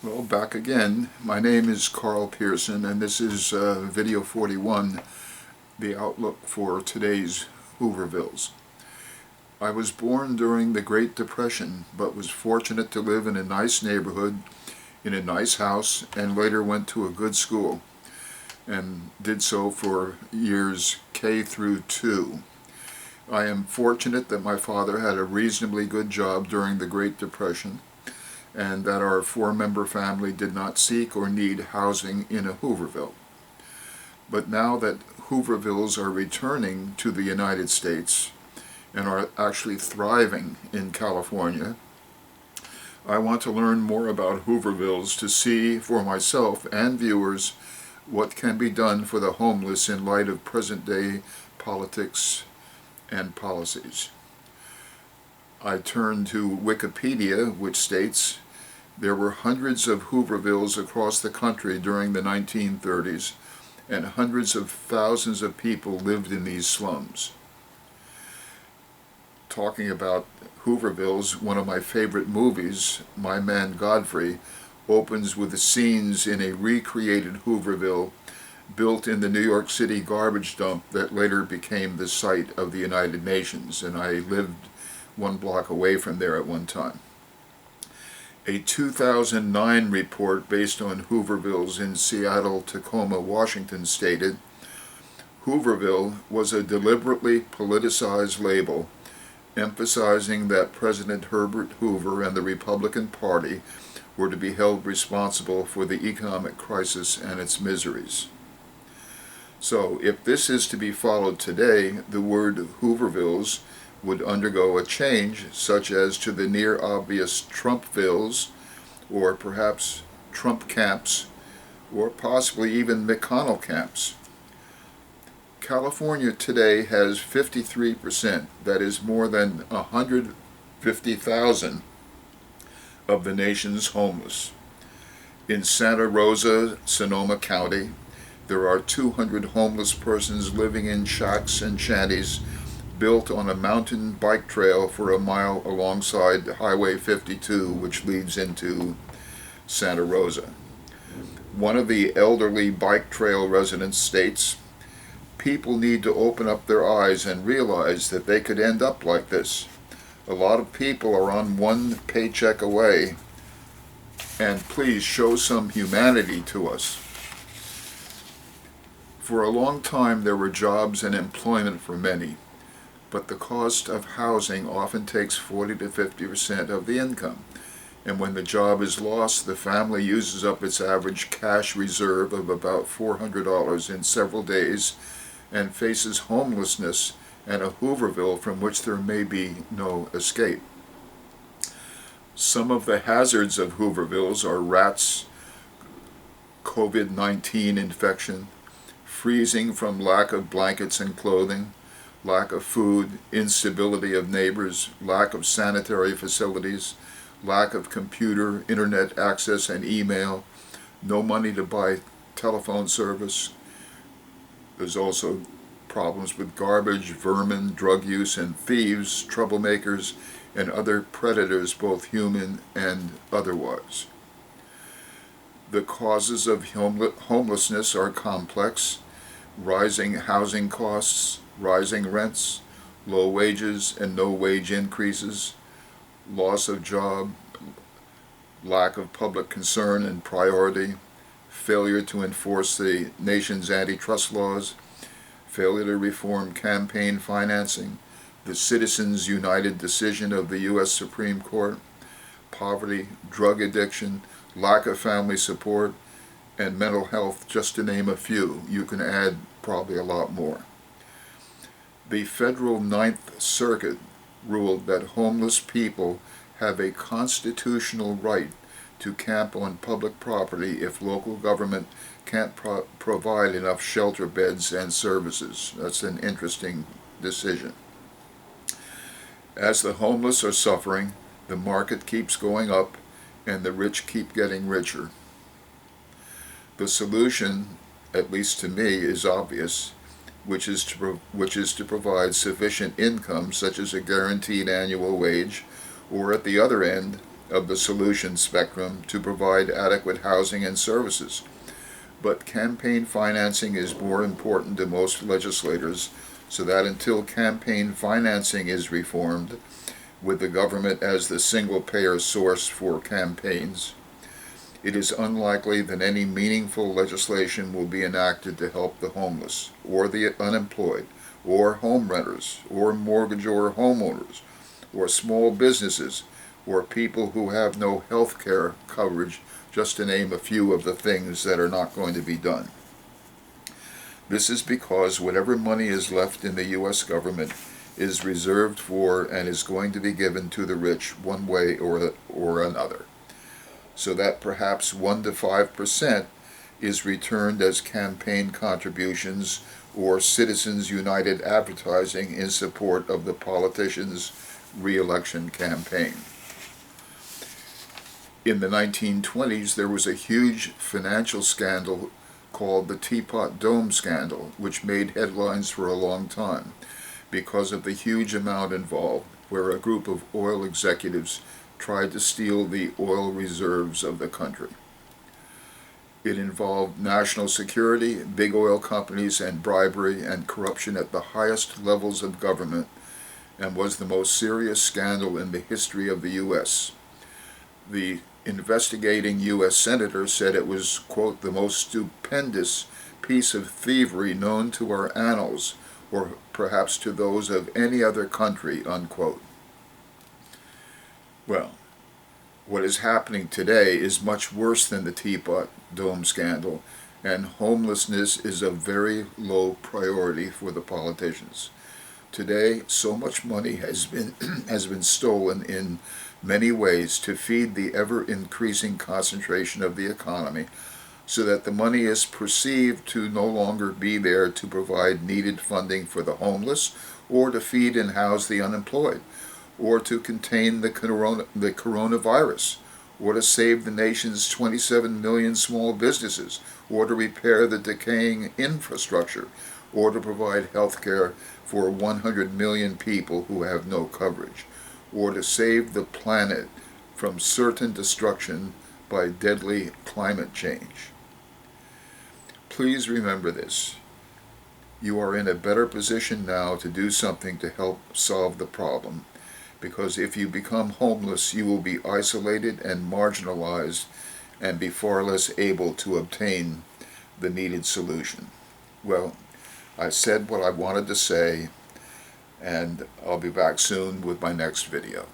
Well, back again. My name is Carl Pearson, and this is video 41, the outlook for today's Hoovervilles. I was born during the Great Depression, but was fortunate to live in a nice neighborhood, in a nice house, and later went to a good school, and did so for years K through 2. I am fortunate that my father had a reasonably good job during the Great Depression, and that our four-member family did not seek or need housing in a Hooverville. But now that Hoovervilles are returning to the United States and are actually thriving in California, I want to learn more about Hoovervilles to see for myself and viewers what can be done for the homeless in light of present-day politics and policies. I turn to Wikipedia, which states, there were hundreds of Hoovervilles across the country during the 1930s, and hundreds of thousands of people lived in these slums. Talking about Hoovervilles, one of my favorite movies, My Man Godfrey, opens with the scenes in a recreated Hooverville built in the New York City garbage dump that later became the site of the United Nations, and I lived one block away from there at one time. A 2009 report based on Hoovervilles in Seattle, Tacoma, Washington stated, Hooverville was a deliberately politicized label emphasizing that President Herbert Hoover and the Republican Party were to be held responsible for the economic crisis and its miseries. So, if this is to be followed today, the word Hoovervilles would undergo a change, such as to the near-obvious Trumpvilles, or perhaps Trump camps, or possibly even McConnell camps. California today has 53%, that is more than 150,000 of the nation's homeless. In Santa Rosa, Sonoma County, there are 200 homeless persons living in shacks and shanties built on a mountain bike trail for a mile alongside Highway 52, which leads into Santa Rosa. One of the elderly bike trail residents states, people need to open up their eyes and realize that they could end up like this. A lot of people are on one paycheck away, and please show some humanity to us. For a long time there were jobs and employment for many, but the cost of housing often takes 40 to 50% of the income, and when the job is lost, the family uses up its average cash reserve of about $400 in several days and faces homelessness and a Hooverville from which there may be no escape. Some of the hazards of Hoovervilles are rats, COVID-19 infection, freezing from lack of blankets and clothing, lack of food, instability of neighbors, lack of sanitary facilities, lack of computer, internet access and email, no money to buy telephone service. There's also problems with garbage, vermin, drug use, and thieves, troublemakers, and other predators, both human and otherwise. The causes of homelessness are complex: rising housing costs, rising rents, low wages and no wage increases, loss of job, lack of public concern and priority, failure to enforce the nation's antitrust laws, failure to reform campaign financing, the Citizens United decision of the U.S. Supreme Court, poverty, drug addiction, lack of family support, and mental health, just to name a few. You can add probably a lot more. The federal Ninth Circuit ruled that homeless people have a constitutional right to camp on public property if local government can't provide enough shelter beds and services. That's an interesting decision. As the homeless are suffering, the market keeps going up and the rich keep getting richer. The solution, at least to me, is obvious, which is to provide sufficient income, such as a guaranteed annual wage, or at the other end, of the solution spectrum to provide adequate housing and services. But campaign financing is more important to most legislators, so that until campaign financing is reformed, with the government as the single-payer source for campaigns, it is unlikely that any meaningful legislation will be enacted to help the homeless, or the unemployed, or home renters, or mortgage or homeowners, or small businesses, or people who have no health care coverage, just to name a few of the things that are not going to be done. This is because whatever money is left in the U.S. government is reserved for and is going to be given to the rich one way or another, so that perhaps 1 to 5% is returned as campaign contributions or Citizens United advertising in support of the politician's re-election campaign. In the 1920s, there was a huge financial scandal called the Teapot Dome Scandal, which made headlines for a long time because of the huge amount involved, where a group of oil executives tried to steal the oil reserves of the country. It involved national security, big oil companies, and bribery and corruption at the highest levels of government, and was the most serious scandal in the history of the U.S. The investigating U.S. senator said it was, quote, the most stupendous piece of thievery known to our annals, or perhaps to those of any other country, unquote. Well, what is happening today is much worse than the Teapot Dome Scandal, and homelessness is a very low priority for the politicians. Today, so much money has been stolen in many ways to feed the ever-increasing concentration of the economy, so that the money is perceived to no longer be there to provide needed funding for the homeless, or to feed and house the unemployed, or to contain the coronavirus, or to save the nation's 27 million small businesses, or to repair the decaying infrastructure, or to provide health care for 100 million people who have no coverage, or to save the planet from certain destruction by deadly climate change. Please remember this. You are in a better position now to do something to help solve the problem, because if you become homeless, you will be isolated and marginalized and be far less able to obtain the needed solution. Well, I said what I wanted to say, and I'll be back soon with my next video.